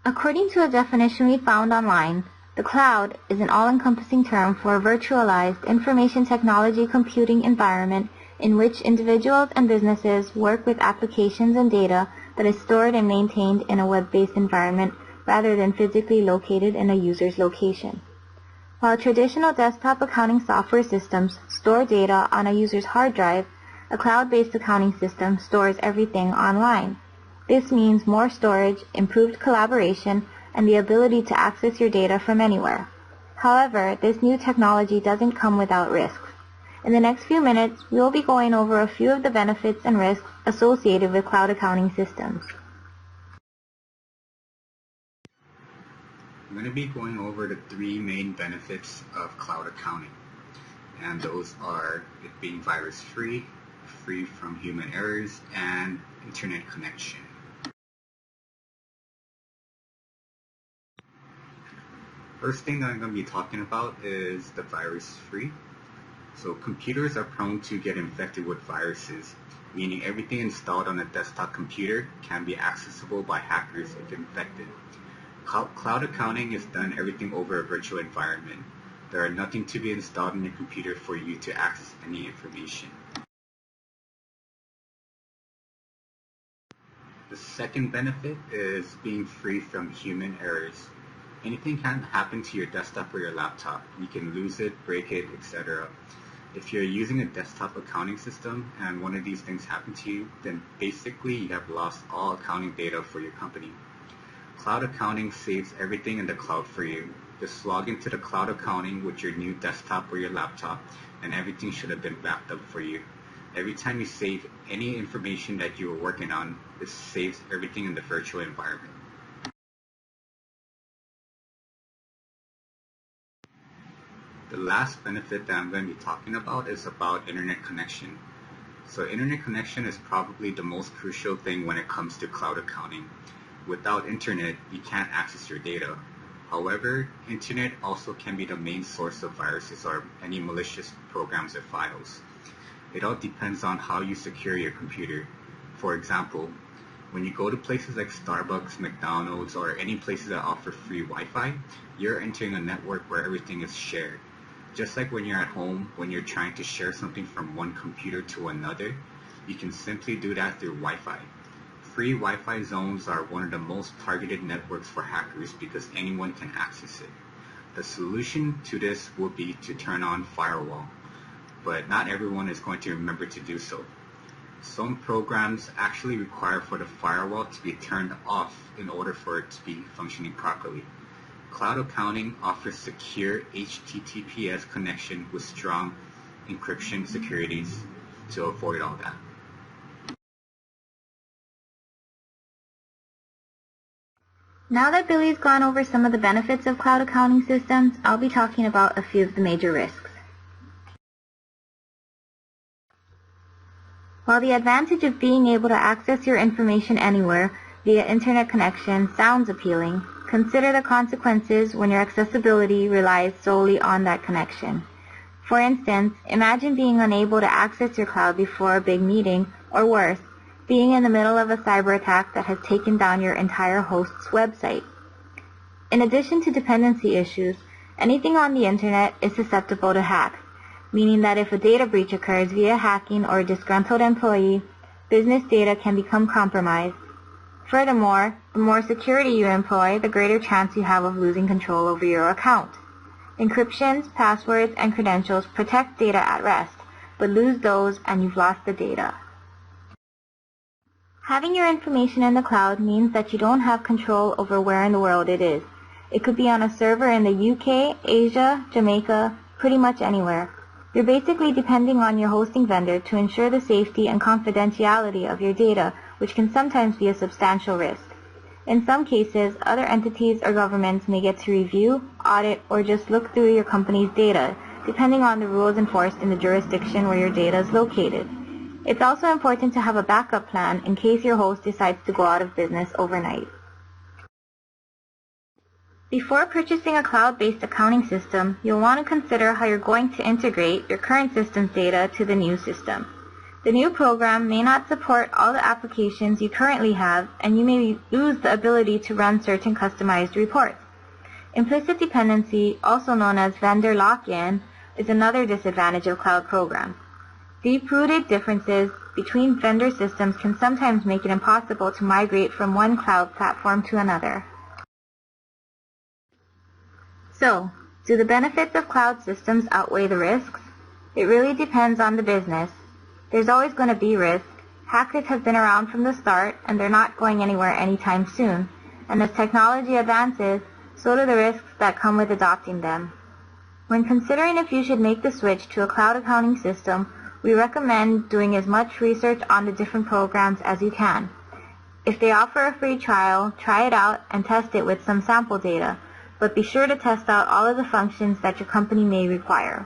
According to a definition we found online, the cloud is an all-encompassing term for a virtualized information technology computing environment in which individuals and businesses work with applications and data that is stored and maintained in a web-based environment rather than physically located in a user's location. While traditional desktop accounting software systems store data on a user's hard drive, a cloud-based accounting system stores everything online. This means more storage, improved collaboration, and the ability to access your data from anywhere. However, this new technology doesn't come without risks. In the next few minutes, we will be going over a few of the benefits and risks associated with cloud accounting systems. I'm going to be going over the three main benefits of cloud accounting, and those are it being virus-free, free from human errors, and internet connection. First thing that I'm going to be talking about is the virus-free. So computers are prone to get infected with viruses, meaning everything installed on a desktop computer can be accessible by hackers if infected. Cloud accounting is done everything over a virtual environment. There are nothing to be installed on your computer for you to access any information. The second benefit is being free from human errors. Anything can happen to your desktop or your laptop. You can lose it, break it, etc. If you're using a desktop accounting system and one of these things happen to you, then basically you have lost all accounting data for your company. Cloud accounting saves everything in the cloud for you. Just log into the cloud accounting with your new desktop or your laptop, and everything should have been backed up for you. Every time you save any information that you were working on, it saves everything in the virtual environment. The last benefit that I'm going to be talking about is about internet connection. So internet connection is probably the most crucial thing when it comes to cloud accounting. Without internet, you can't access your data. However, internet also can be the main source of viruses or any malicious programs or files. It all depends on how you secure your computer. For example, when you go to places like Starbucks, McDonald's, or any places that offer free Wi-Fi, you're entering a network where everything is shared. Just like when you're at home, when you're trying to share something from one computer to another, you can simply do that through Wi-Fi. Free Wi-Fi zones are one of the most targeted networks for hackers because anyone can access it. The solution to this would be to turn on firewall, but not everyone is going to remember to do so. Some programs actually require for the firewall to be turned off in order for it to be functioning properly. Cloud accounting offers secure HTTPS connection with strong encryption securities to avoid all that. Now that Billy's gone over some of the benefits of cloud accounting systems, I'll be talking about a few of the major risks. While the advantage of being able to access your information anywhere via internet connection sounds appealing, consider the consequences when your accessibility relies solely on that connection. For instance, imagine being unable to access your cloud before a big meeting, or worse, being in the middle of a cyber attack that has taken down your entire host's website. In addition to dependency issues, anything on the internet is susceptible to hack, meaning that if a data breach occurs via hacking or a disgruntled employee, business data can become compromised. Furthermore, the more security you employ, the greater chance you have of losing control over your account. Encryptions, passwords, and credentials protect data at rest, but lose those and you've lost the data. Having your information in the cloud means that you don't have control over where in the world it is. It could be on a server in the UK, Asia, Jamaica, pretty much anywhere. You're basically depending on your hosting vendor to ensure the safety and confidentiality of your data, which can sometimes be a substantial risk. In some cases, other entities or governments may get to review, audit, or just look through your company's data, depending on the rules enforced in the jurisdiction where your data is located. It's also important to have a backup plan in case your host decides to go out of business overnight. Before purchasing a cloud-based accounting system, you'll want to consider how you're going to integrate your current system's data to the new system. The new program may not support all the applications you currently have, and you may lose the ability to run certain customized reports. Implicit dependency, also known as vendor lock-in, is another disadvantage of cloud programs. Deep-rooted differences between vendor systems can sometimes make it impossible to migrate from one cloud platform to another. So, do the benefits of cloud systems outweigh the risks? It really depends on the business. There's always going to be risk. Hackers have been around from the start, and they're not going anywhere anytime soon. And as technology advances, so do the risks that come with adopting them. When considering if you should make the switch to a cloud accounting system, we recommend doing as much research on the different programs as you can. If they offer a free trial, try it out and test it with some sample data, but be sure to test out all of the functions that your company may require.